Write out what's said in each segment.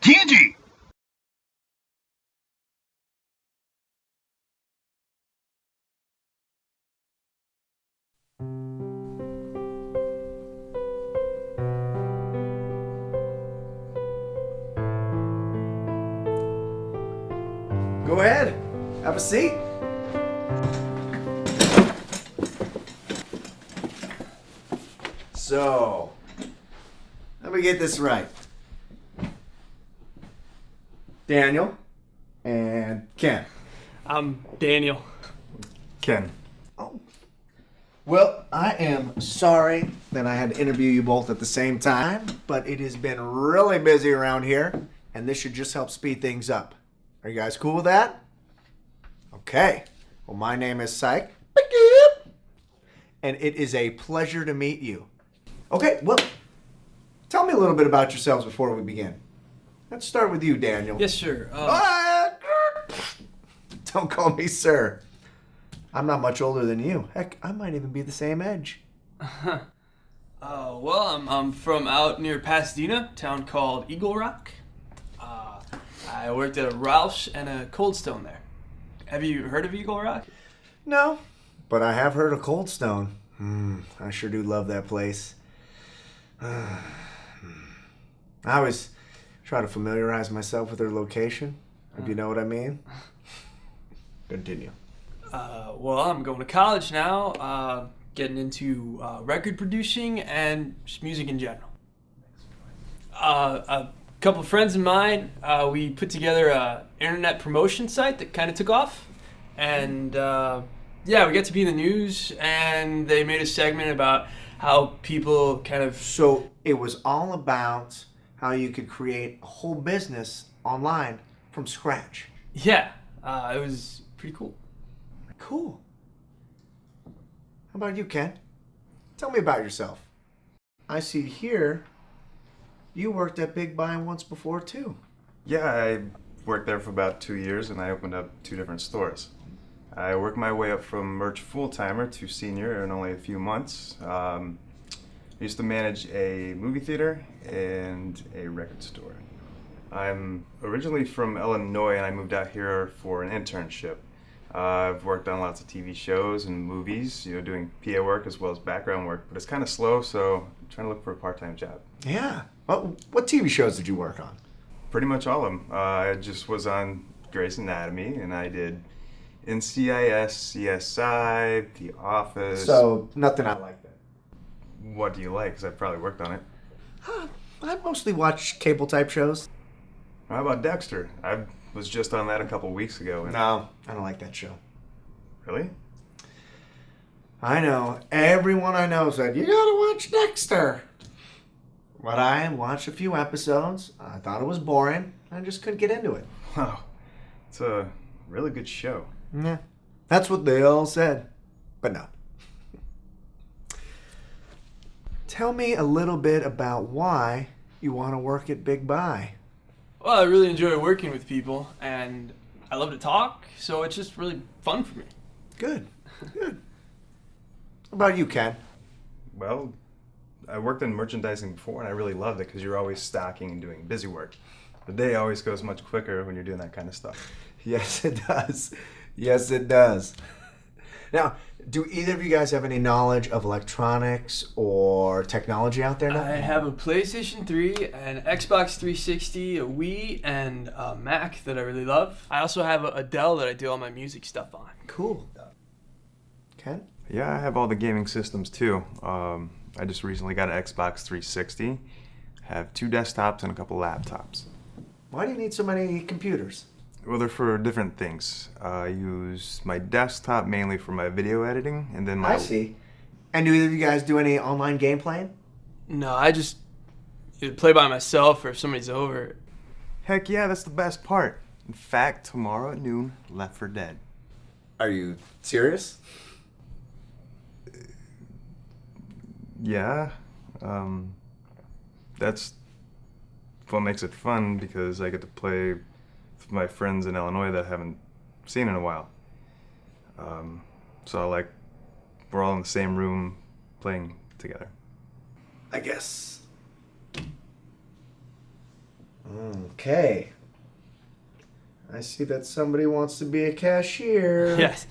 TNG! Go ahead. Have a seat. So, let me get this right. Daniel and Ken. I'm Daniel. Ken. Oh. Well, I am sorry that I had to interview you both at the same time, but it has been really busy around here, and this should just help speed things up. Are you guys cool with that? Okay. Well, my name is Syke, and it is a pleasure to meet you. Okay, well, tell me a little bit about yourselves before we begin. Let's start with you, Daniel. Yes, sir. Don't call me sir. I'm not much older than you. Heck, I might even be the same age. Well, I'm from out near Pasadena, a town called Eagle Rock. I worked at a Ralph's and a Cold Stone there. Have you heard of Eagle Rock? No, but I have heard of Cold Stone. I sure do love that place. I always try to familiarize myself with their location, if you know what I mean. Continue. Well, I'm going to college now, getting into record producing and just music in general. A couple of friends of mine, we put together a internet promotion site that kind of took off, and yeah, we got to be in the news, and they made a segment about how people kind of... So it was all about how you could create a whole business online from scratch. Yeah, it was pretty cool. Cool. How about you, Ken? Tell me about yourself. I see here you worked at Big Buy once before, too. Yeah, I worked there for about 2 years and I opened up 2 different stores. I worked my way up from merch full-timer to senior in only a few months. I used to manage a movie theater and a record store. I'm originally from Illinois and I moved out here for an internship. I've worked on lots of TV shows and movies, doing PA work as well as background work, but it's kind of slow, so I'm trying to look for a part-time job. Yeah. What TV shows did you work on? Pretty much all of them. I just was on Grey's Anatomy, and I did NCIS, CSI, The Office. So, nothing I like that. What do you like? Because I probably worked on it. I mostly watch cable type shows. How about Dexter? I was just on that a couple weeks ago. And No, I don't like that show. Really? I know. Everyone I know said, you gotta watch Dexter. But I watched a few episodes. I thought it was boring. I just couldn't get into it. Wow. It's a really good show. Yeah. That's what they all said. But no. Tell me a little bit about why you want to work at Big Buy. Well, I really enjoy working with people, and I love to talk, so it's just really fun for me. Good. Good. How about you, Ken? Well, I worked in merchandising before, and I really loved it because you're always stocking and doing busy work. The day always goes much quicker when you're doing that kind of stuff. Yes, it does. Yes, it does. Now, do either of you guys have any knowledge of electronics or technology out there now? I have a PlayStation 3, an Xbox 360, a Wii, and a Mac that I really love. I also have a Dell that I do all my music stuff on. Cool. Ken? Yeah, I have all the gaming systems too. I just recently got an Xbox 360, have 2 desktops and a couple laptops. Why do you need so many computers? Well, they're for different things. I use my desktop mainly for my video editing, and then my... I see. And do either of you guys do any online game playing? No, I just either play by myself or if somebody's over. Heck yeah, that's the best part. In fact, tomorrow at noon, Left 4 Dead. Are you serious? Yeah. That's what makes it fun because I get to play with my friends in Illinois that I haven't seen in a while. So we're all in the same room playing together. I guess. Okay. I see that somebody wants to be a cashier. Yes.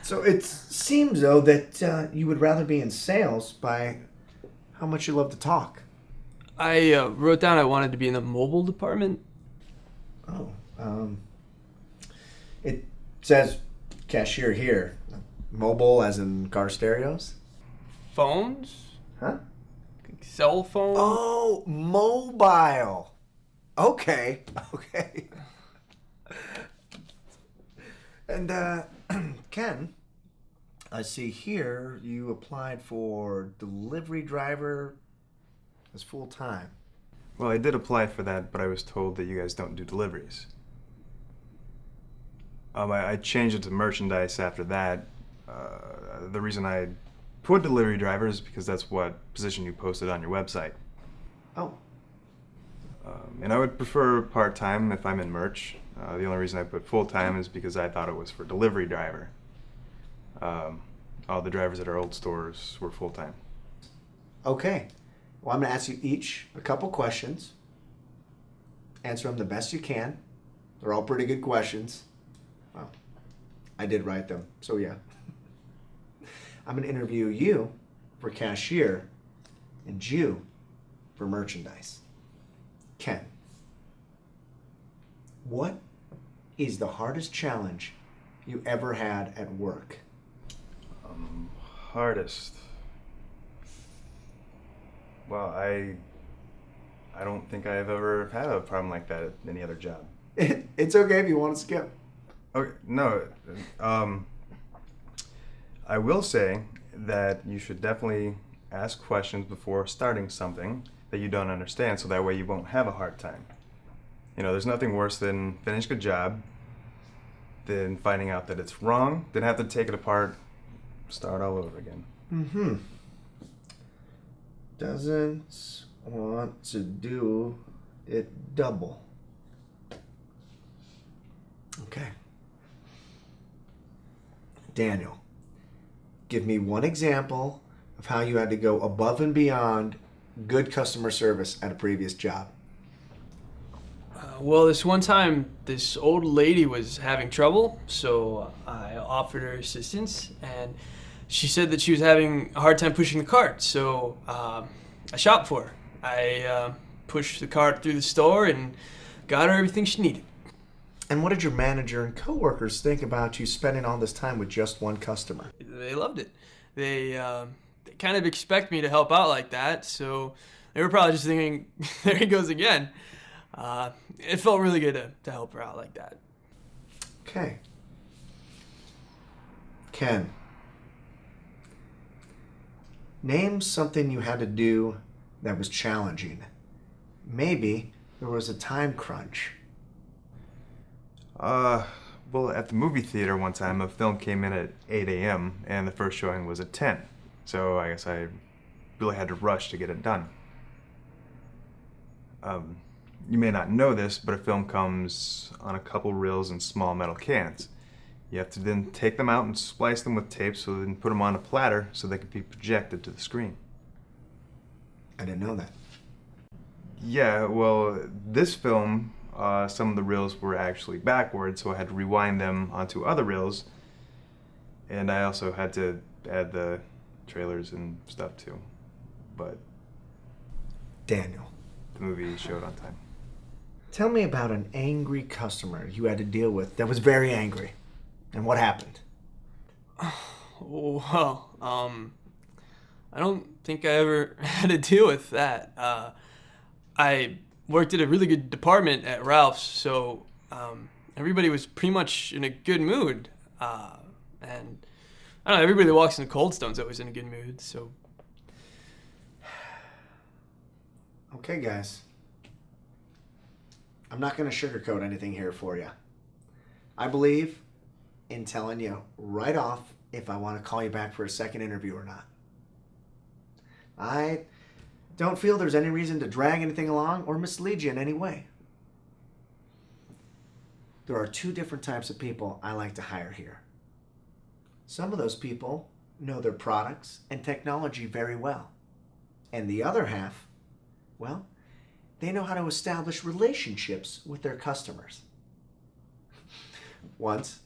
So it seems, though, that you would rather be in sales by how much you love to talk. I wrote down I wanted to be in the mobile department. Oh, it says cashier here. Mobile as in car stereos? Phones? Huh? Cell phone? Oh, mobile. Okay. And, Ken, I see here you applied for delivery driver as full-time. Well, I did apply for that, but I was told that you guys don't do deliveries. I changed it to merchandise after that. The reason I put delivery driver is because that's what position you posted on your website. Oh, And I would prefer part-time if I'm in merch. The only reason I put full-time is because I thought it was for delivery driver. All the drivers at our old stores were full-time. okay. Well, I'm going to ask you each a couple questions. Answer them the best you can. They're all pretty good questions. Well, I did write them, so yeah. I'm going to interview you for cashier and you for merchandise. Ken, what is the hardest challenge you ever had at work? Hardest. Well, I don't think I've ever had a problem like that at any other job. It's okay if you want to skip. Okay, no. I will say that you should definitely ask questions before starting something that you don't understand, so that way you won't have a hard time. You know, there's nothing worse than finishing a job, then finding out that it's wrong, then have to take it apart, start all over again. Mm-hmm. Doesn't want to do it double. Okay. Daniel, give me one example of how you had to go above and beyond good customer service at a previous job. Well, this one time, this old lady was having trouble, so I offered her assistance, and she said that she was having a hard time pushing the cart, so I shopped for her. I pushed the cart through the store and got her everything she needed. And what did your manager and coworkers think about you spending all this time with just one customer? They loved it. They kind of expect me to help out like that, so they were probably just thinking, there he goes again. It felt really good to help her out like that. Okay. Ken, name something you had to do that was challenging. Maybe there was a time crunch. Well, at the movie theater one time, a film came in at 8 a.m. and the first showing was at 10. So I guess I really had to rush to get it done. You may not know this, but a film comes on a couple reels and small metal cans. You have to then take them out and splice them with tape so then put them on a platter so they can be projected to the screen. I didn't know that. Yeah, well, this film, some of the reels were actually backwards, so I had to rewind them onto other reels. And I also had to add the trailers and stuff too. But Daniel, the movie showed on time. tell me about an angry customer you had to deal with that was very angry. And what happened? Well, I don't think I ever had to deal with that. I worked at a really good department at Ralph's, so everybody was pretty much in a good mood. And I don't know, everybody that walks into Cold Stone's always in a good mood, so. Okay, guys. I'm not going to sugarcoat anything here for you. I believe in telling you right off if I want to call you back for a second interview or not. I don't feel there's any reason to drag anything along or mislead you in any way. There are two different types of people I like to hire here. Some of those people know their products and technology very well. And the other half, well, They know how to establish relationships with their customers. Once,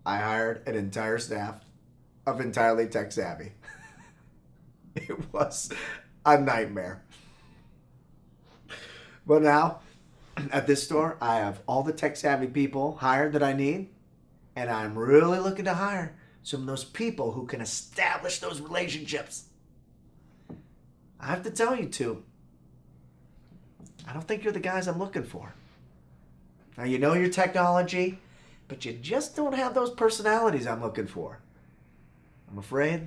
I hired an entire staff of entirely tech savvy. It was a nightmare. But now, at this store, I have all the tech savvy people hired that I need, and I'm really looking to hire some of those people who can establish those relationships. I have to tell you, too, I don't think you're the guys I'm looking for. Now, you know your technology, but you just don't have those personalities I'm looking for. I'm afraid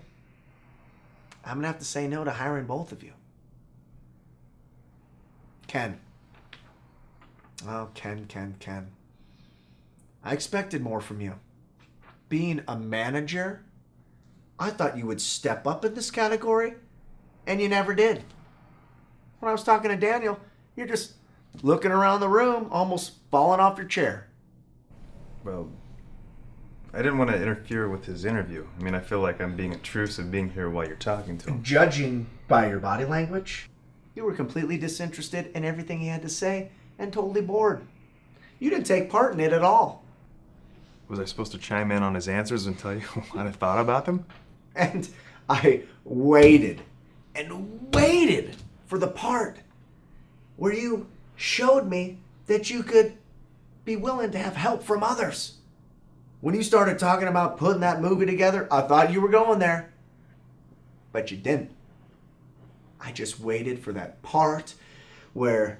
I'm going to have to say no to hiring both of you. Ken. Oh, Ken. I expected more from you. Being a manager, I thought you would step up in this category, and you never did. When I was talking to Daniel, you're just looking around the room, almost falling off your chair. Well, I didn't want to interfere with his interview. I mean, I feel like I'm being intrusive being here while you're talking to him. Judging by your body language, you were completely disinterested in everything he had to say and totally bored. You didn't take part in it at all. Was I supposed to chime in on his answers and tell you what I thought about them? And I waited and waited for the part where you showed me that you could be willing to have help from others. When you started talking about putting that movie together, I thought you were going there. But you didn't. I just waited for that part where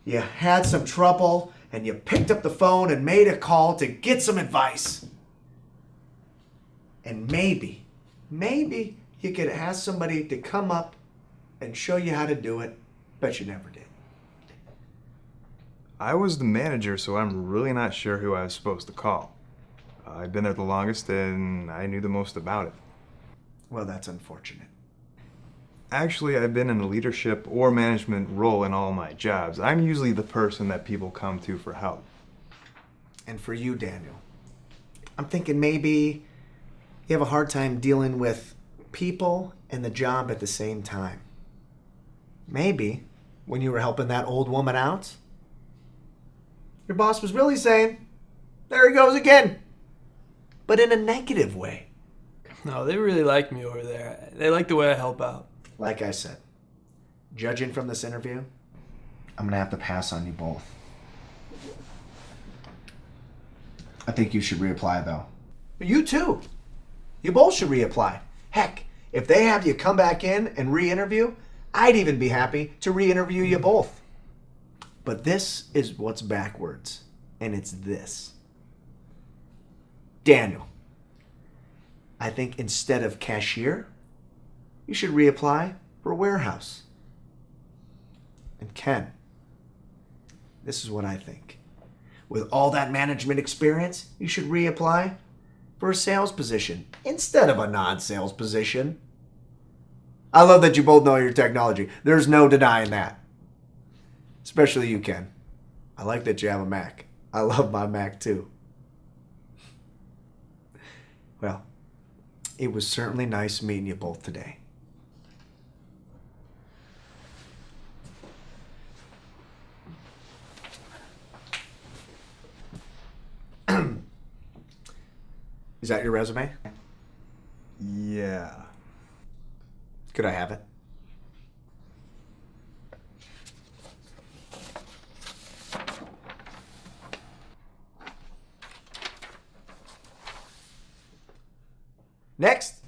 you had some trouble and you picked up the phone and made a call to get some advice. And maybe you could ask somebody to come up and show you how to do it, but you never did. I was the manager, so I'm really not sure who I was supposed to call. I've been there the longest and I knew the most about it. Well, that's unfortunate. Actually, I've been in a leadership or management role in all my jobs. I'm usually the person that people come to for help. And for you, Daniel, I'm thinking maybe you have a hard time dealing with people and the job at the same time. Maybe when you were helping that old woman out, your boss was really saying, "There he goes again," but in a negative way. No, they really like me over there. They like the way I help out. Like I said, judging from this interview, I'm going to have to pass on you both. I think you should reapply, though. You too. You both should reapply. Heck, if they have you come back in and re-interview, I'd even be happy to re-interview you both. But this is what's backwards, and it's this. Daniel, I think instead of cashier, you should reapply for warehouse. And Ken, this is what I think. With all that management experience, you should reapply for a sales position instead of a non-sales position. I love that you both know your technology. There's no denying that. Especially you, Ken. I like that you have a Mac. I love my Mac too. Well, it was certainly nice meeting you both today. Is that your resume? Yeah. Could I have it? Next.